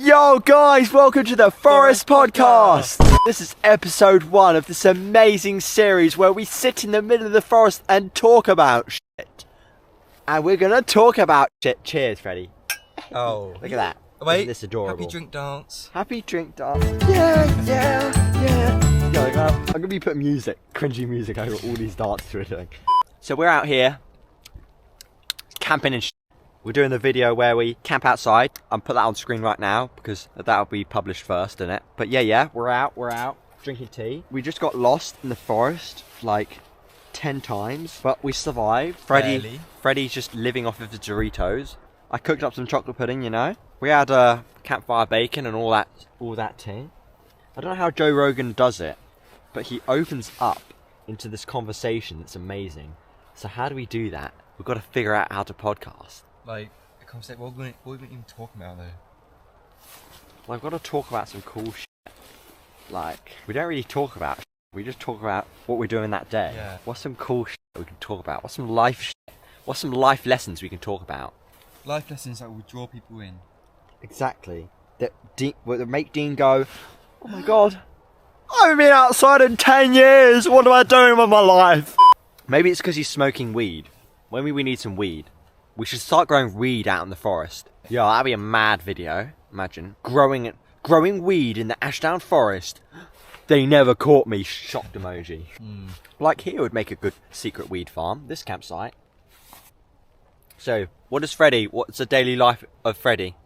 Yo guys, welcome to the Forest Podcast! This is episode 1 of this amazing series where we sit in the middle of the forest and talk about shit. And we're gonna talk about shit. Cheers, Freddie. Oh. Look at that. Wait, isn't this adorable? happy drink dance. Happy drink dance. Yeah. Yo, I'm gonna be putting cringy music over all these dances we're doing. So we're out here, camping and shit. We're doing the video where we camp outside. I'll put that on screen right now because that'll be published first, innit? But yeah, we're out, drinking tea. We just got lost in the forest like 10 times, but we survived. Freddie's just living off of the Doritos. I cooked up some chocolate pudding, you know. We had campfire bacon and all that tea. I don't know how Joe Rogan does it, but he opens up into this conversation that's amazing. So how do we do that? We've got to figure out how to podcast. Like, a concept, what are we even talking about though? Well, I've got to talk about some cool shit. Like, we don't really talk about shit. We just talk about what we're doing that day. Yeah. What's some cool shit we can talk about? What's some life shit? What's some life lessons we can talk about? Life lessons that will draw people in. Exactly. That make Dean go, oh my god, I haven't been outside in 10 years. What am I doing with my life? Maybe it's because he's smoking weed. Maybe we need some weed. We should start growing weed out in the forest. Yeah, that'd be a mad video. Imagine growing weed in the Ashdown forest. They never caught me. Shocked emoji. Like here would make a good secret weed farm. This campsite. So, what's the daily life of Freddie?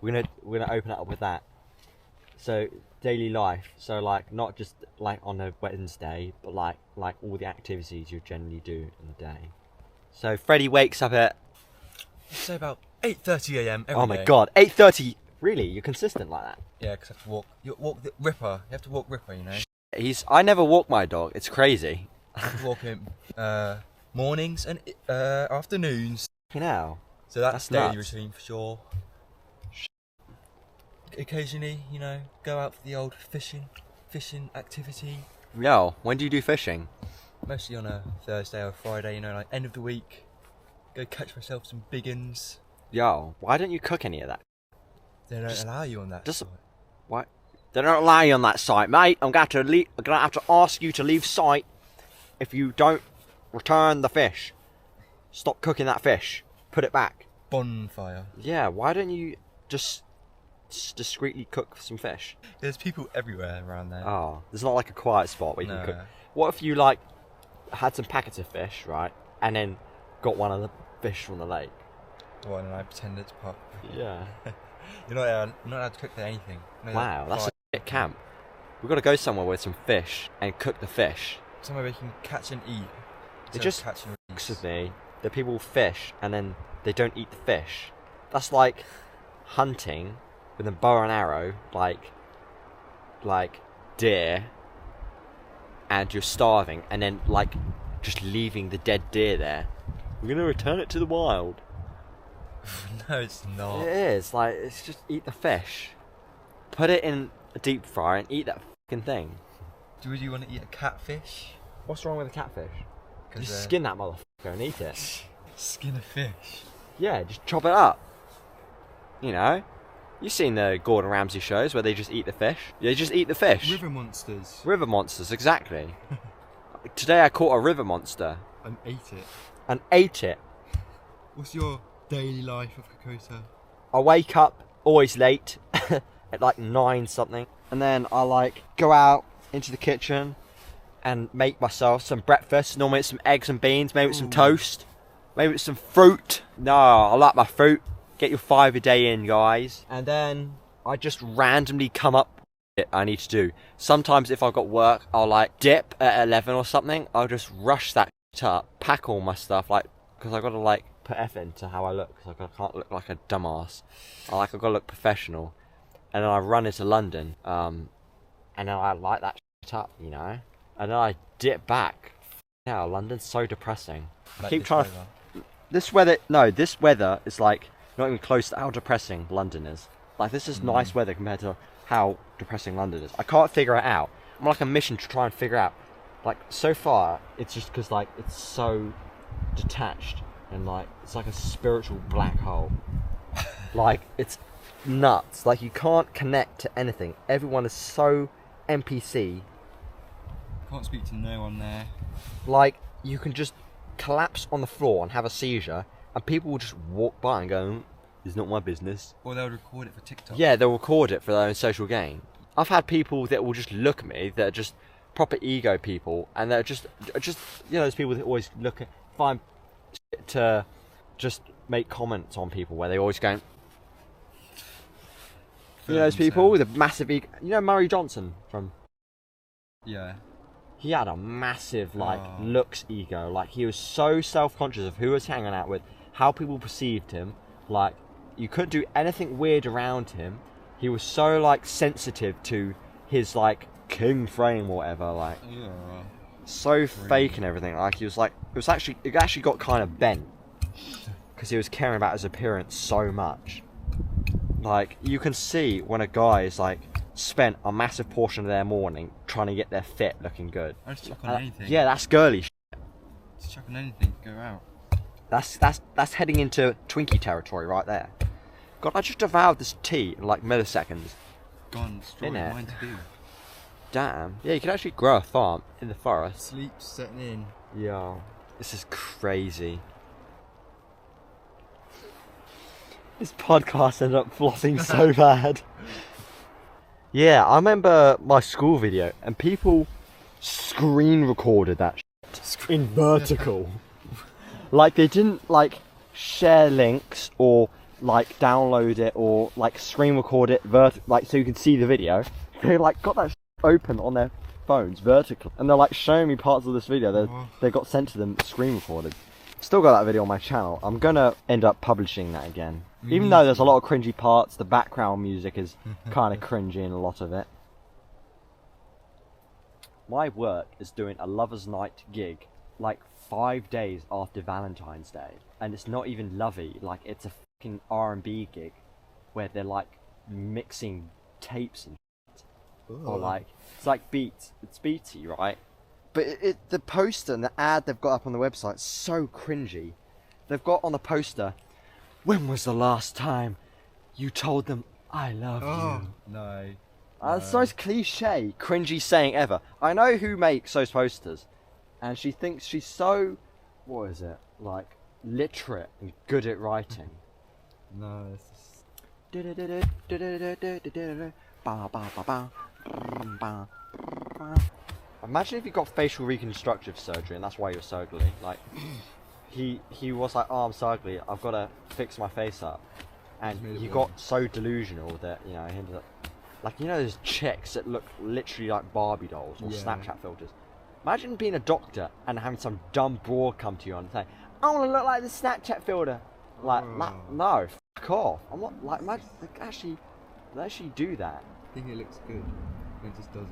We're gonna open it up with that. So, daily life. So, like not just like on a Wednesday, but like all the activities you generally do in the day. So, Freddie wakes up at. Say about 8:30 a.m. every day. Oh my god, 8:30. Really? You're consistent like that? Yeah, because I have to walk. You walk the Ripper. You have to walk Ripper, you know. I never walk my dog. It's crazy. I have to walk him mornings and afternoons. Now. So that's daily nuts. routine for sure. Occasionally, you know, go out for the old fishing activity. Yo, when do you do fishing? Mostly on a Thursday or Friday, you know, like end of the week. Go catch myself some big uns. Yo, why don't you cook any of that? They don't allow you on that site. What? They don't allow you on that site, mate. I'm gonna have to ask you to leave site if you don't return the fish. Stop cooking that fish. Put it back. Bonfire. Yeah, why don't you just discreetly cook some fish? There's people everywhere around there. Oh, there's not like a quiet spot where you can cook. What if you like had some packets of fish, right, and then got one of the fish from the lake? Well, and I pretend it's part. Yeah. You're not allowed to cook there anything. No, Wow, that's a shit camp. We've got to go somewhere with some fish and cook the fish. Somewhere we can catch and eat. It just fucks with me that people fish and then they don't eat the fish. That's like hunting with a bow and arrow, like deer, and you're starving, and then like just leaving the dead deer there. We're gonna return it to the wild. No, it's not. It is. Like, it's just eat the fish. Put it in a deep fryer and eat that fucking thing. Would you want to eat a catfish? What's wrong with a catfish? Just skin that motherfucker and eat it. Skin a fish? Yeah, just chop it up. You know? You've seen the Gordon Ramsay shows where they just eat the fish. They just eat the fish. River monsters. River monsters, exactly. Today I caught a river monster. And ate it. And ate it. What's your daily life of 𝗥𝗲𝗀? I wake up, always late, at like 9 something. And then I like go out into the kitchen and make myself some breakfast. Normally it's some eggs and beans, maybe it's some toast, maybe it's some fruit. No, I like my fruit. Get your 5 a day in, guys. And then I just randomly come up with what I need to do. Sometimes if I've got work, I'll like dip at 11 or something. I'll just rush that up, pack all my stuff, like, because I've got to like put effort into how I look, because I can't look like a dumbass. I've got to look professional. And then I run into London, and then I light that up, you know? And then I dip back. Yeah, London's so depressing. I keep trying to... This weather is like not even close to how depressing London is. Like, this is nice weather compared to how depressing London is. I can't figure it out. I'm like a mission to try and figure out. Like, so far, it's just because, like, it's so detached. And, like, it's like a spiritual black hole. Like, it's nuts. Like, you can't connect to anything. Everyone is so NPC. Can't speak to no one there. Like, you can just collapse on the floor and have a seizure, and people will just walk by and go, it's not my business. Or they'll record it for TikTok. Yeah, they'll record it for their own social gain. I've had people that will just look at me, that are just proper ego people, and they're just you know, those people that always find shit to just make comments on people, where they always go, you know, those people with a massive ego. You know Murray Johnson from... Yeah. He had a massive, like, looks ego. Like, he was so self-conscious of who he was hanging out with, how people perceived him. Like, you couldn't do anything weird around him. He was so, like, sensitive to his, like, king frame or whatever. Like, so fake and everything. Like, he was like, it actually got kind of bent, because he was caring about his appearance so much. Like, you can see when a guy is, like, spent a massive portion of their morning trying to get their fit looking good. I just chuck on anything. Yeah, that's girly shit. Just chuck on anything, go out. That's heading into Twinkie territory right there. God, I just devoured this tea in like milliseconds. Gone, destroyed, mine to do. Damn. Yeah, you can actually grow a farm in the forest. Sleep's setting in. Yeah. This is crazy. This podcast ended up flossing so bad. Yeah, I remember my school video, and people screen recorded that shit in vertical. Like, they didn't, like, share links or, like, download it or, like, screen record it like, so you can see the video. They, like, got that shit open on their phones vertically, and they're, like, showing me parts of this video they got sent to them screen recorded. Still got that video on my channel. I'm gonna end up publishing that again. Even though there's a lot of cringy parts, the background music is kind of cringy in a lot of it. My work is doing a Lover's Night gig, like 5 days after Valentine's Day. And it's not even lovey, like it's a fucking R&B gig, where they're like mixing tapes and shit. Or like, it's like beats, it's beaty, right? But the poster and the ad they've got up on the website is so cringy. They've got on the poster, when was the last time you told them I love you? No. That's the most cliche, cringy saying ever. I know who makes those posters, and she thinks she's so, what is it, like, literate and good at writing. No, it's just... Imagine if you got facial reconstructive surgery and that's why you're so ugly. Like, he was like, oh, I'm so ugly, I've got to fix my face up. And he got so delusional that, you know, he ended up... Like, you know those chicks that look literally like Barbie dolls or Snapchat filters? Imagine being a doctor and having some dumb broad come to you and say, I want to look like the Snapchat filter. Like, no, fuck off. I'm not, like, imagine, like, actually do that. I think it looks good, but it just doesn't.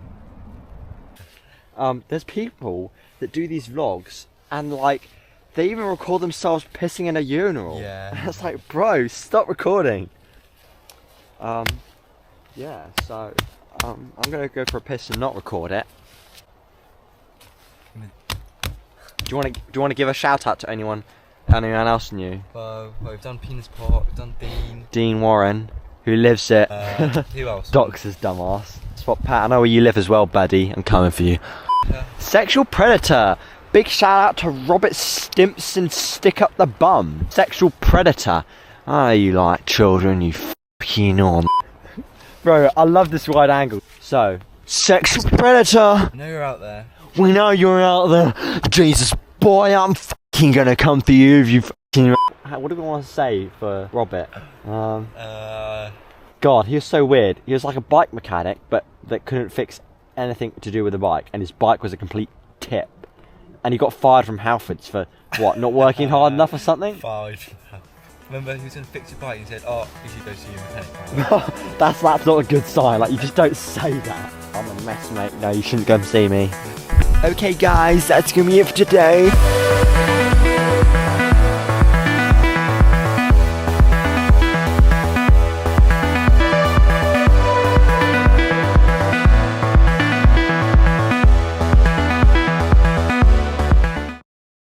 There's people that do these vlogs and, like, they even record themselves pissing in a urinal. Yeah. And it's like, bro, stop recording. Yeah, so I'm gonna go for a piss and not record it. Do you want to give a shout out to anyone else new? Well, we've done Penis Pot, we've done Dean Warren, who lives it. Who else? Dox's dumbass. Spot Pat, I know where you live as well, buddy. I'm coming for you. Sexual predator. Big shout out to Robert Stimpson, stick up the bum. Sexual predator. Ah, you like children, you fucking on. Bro, I love this wide angle. So, sexual predator. I know you're out there. We know you're out there. Jesus, boy, I'm fucking gonna come for you if you fucking... What do we want to say for Robert? God, he was so weird. He was like a bike mechanic, but that couldn't fix anything to do with the bike. And his bike was a complete tip. And he got fired from Halfords for, what, not working hard enough or something? Fired. Remember, he was going to fix your bike and he said, oh, you should go see your mechanic. That's not a good sign. Like, you just don't say that. I'm a mess, mate. No, you shouldn't come see me. Okay, guys, that's going to be it for today.